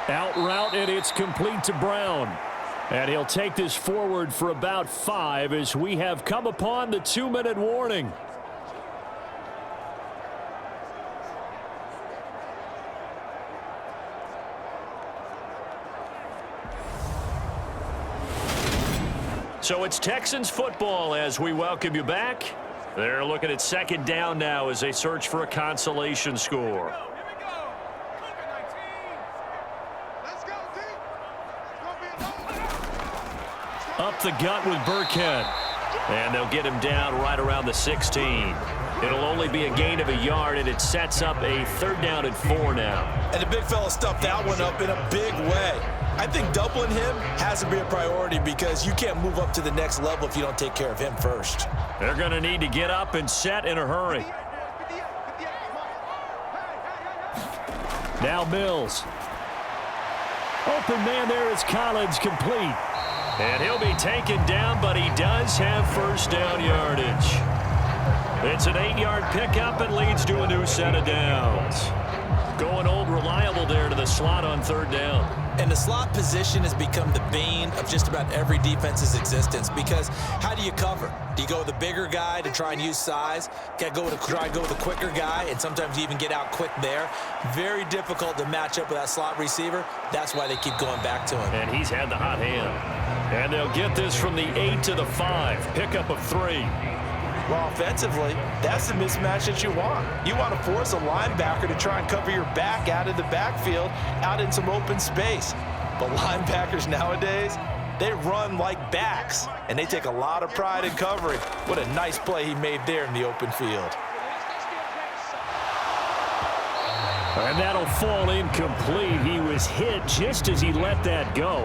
Out route, and it's complete to Brown. And he'll take this forward for about 5 as we have come upon the 2-minute warning. So it's Texans football as we welcome you back. They're looking at 2nd down now as they search for a consolation score. Up the gut with Burkhead. And they'll get him down right around the 16. It'll only be a gain of a yard, and it sets up a 3rd down and 4 now. And the big fella stuffed that one up in a big way. I think doubling him has to be a priority because you can't move up to the next level if you don't take care of him first. They're going to need to get up and set in a hurry. Now Mills. Open man there is Collins, complete. And he'll be taken down, but he does have 1st down yardage. It's an 8-yard pickup and leads to a new set of downs. Going old reliable there to the slot on third down. And the slot position has become the bane of just about every defense's existence, because how do you cover? Do you go with the bigger guy to try and use size? Got to try and go with a quicker guy, and sometimes you even get out quick there. Very difficult to match up with that slot receiver. That's why they keep going back to him. And he's had the hot hand. And they'll get this from the 8 to the 5. Pickup of 3. Well, offensively, that's the mismatch that you want. You want to force a linebacker to try and cover your back out of the backfield, out in some open space. But linebackers nowadays, they run like backs, and they take a lot of pride in covering. What a nice play he made there in the open field. And that'll fall incomplete. He was hit just as he let that go.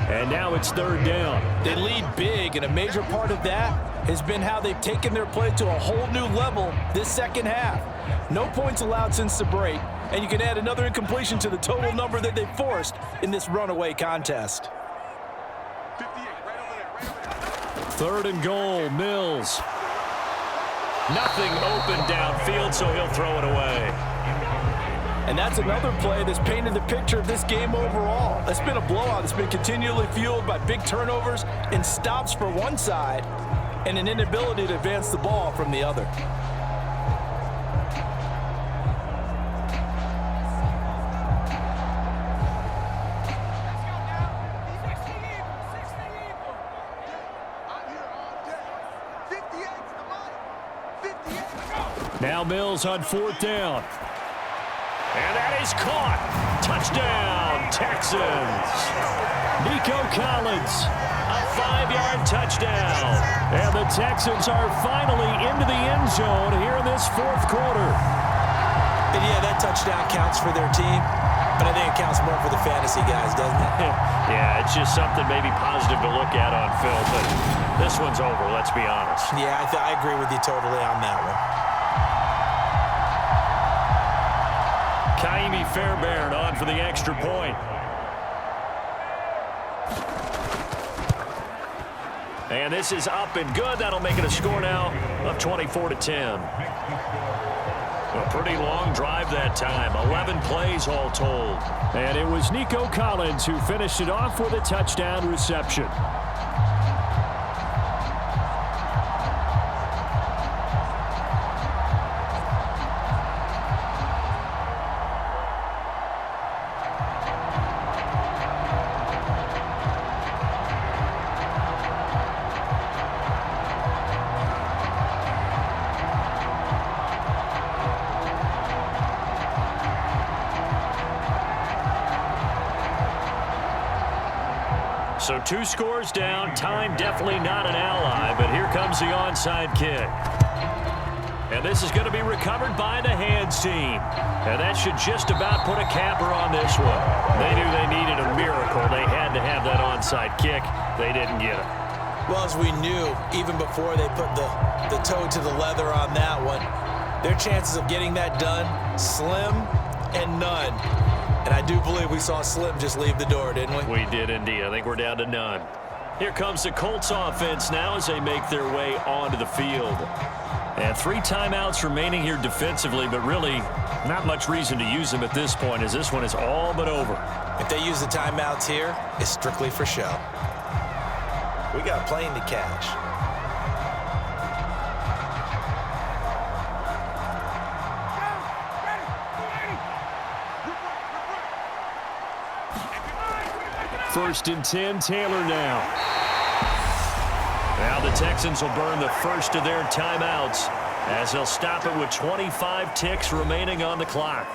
And now it's third down. They lead big, and a major part of that has been how they've taken their play to a whole new level this second half. No points allowed since the break, and you can add another incompletion to the total number that they forced in this runaway contest. Third and goal, Mills. Nothing open downfield, so he'll throw it away. And that's another play that's painted the picture of this game overall. It's been a blowout. It's been continually fueled by big turnovers and stops for one side and an inability to advance the ball from the other. Now Mills on fourth down. And that is caught. Touchdown, Texans. Nico Collins. A 5-yard touchdown. And the Texans are finally into the end zone here in this fourth quarter. And yeah, that touchdown counts for their team, but I think it counts more for the fantasy guys, doesn't it? Yeah, it's just something maybe positive to look at on film, but this one's over, let's be honest. Yeah, I agree with you totally on that one. Kaimi Fairbairn on for the extra point. And this is up and good. That'll make it a score now of 24-10. A pretty long drive that time. 11 plays all told. And it was Nico Collins who finished it off with a touchdown reception. So 2 scores down. Time definitely not an ally, but here comes the onside kick. And this is going to be recovered by the hands team. And that should just about put a capper on this one. They knew they needed a miracle. They had to have that onside kick. They didn't get it. Well, as we knew, even before they put the toe to the leather on that one, their chances of getting that done, slim and none. And I do believe we saw Slim just leave the door, didn't we? We did indeed. I think we're down to none. Here comes the Colts offense now as they make their way onto the field. And 3 timeouts remaining here defensively, but really not much reason to use them at this point as this one is all but over. If they use the timeouts here, it's strictly for show. We got a plane to catch. First and 10, Taylor now. Now the Texans will burn the first of their timeouts as they'll stop it with 25 ticks remaining on the clock.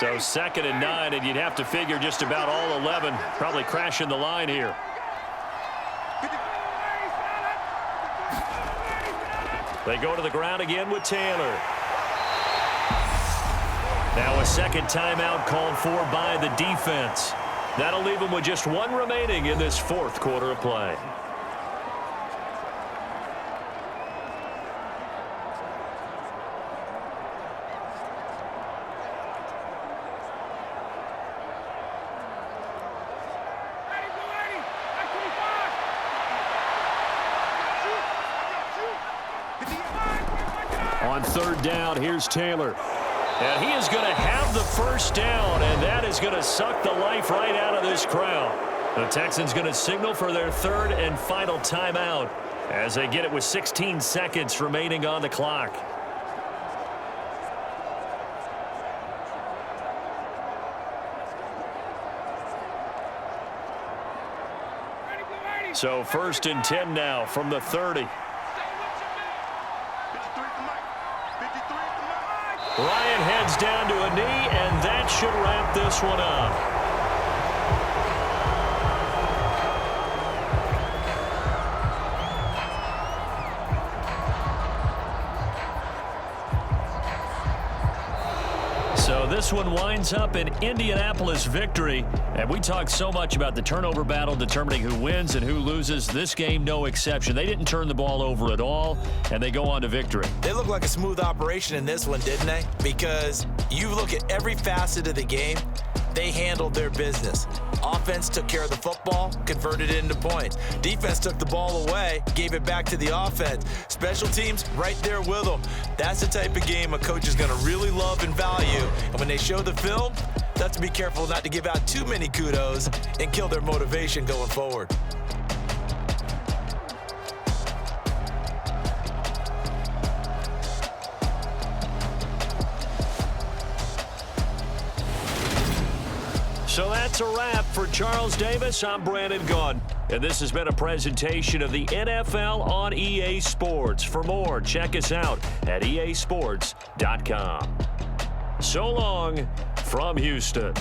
So 2nd and 9, and you'd have to figure just about all 11 probably crashing the line here. They go to the ground again with Taylor. Now a second timeout called for by the defense. That'll leave them with just 1 remaining in this fourth quarter of play. 3rd down. Here's Taylor. And he is going to have the first down, and that is going to suck the life right out of this crowd. The Texans going to signal for their 3rd and final timeout as they get it with 16 seconds remaining on the clock. So 1st and 10 now from the 30. Ryan heads down to a knee, and that should wrap this one up. So this one winds up an Indianapolis victory. And we talk so much about the turnover battle determining who wins and who loses. This game, no exception. They didn't turn the ball over at all, and they go on to victory. They look like a smooth operation in this one, didn't they? Because you look at every facet of the game, they handled their business. Offense took care of the football, converted it into points. Defense took the ball away, gave it back to the offense. Special teams, right there with them. That's the type of game a coach is going to really love and value. And when they show the film, they have to be careful not to give out too many kudos and kill their motivation going forward. So that's a wrap for Charles Davis. I'm Brandon Gaudin, and this has been a presentation of the NFL on EA Sports. For more, check us out at easports.com. So long from Houston.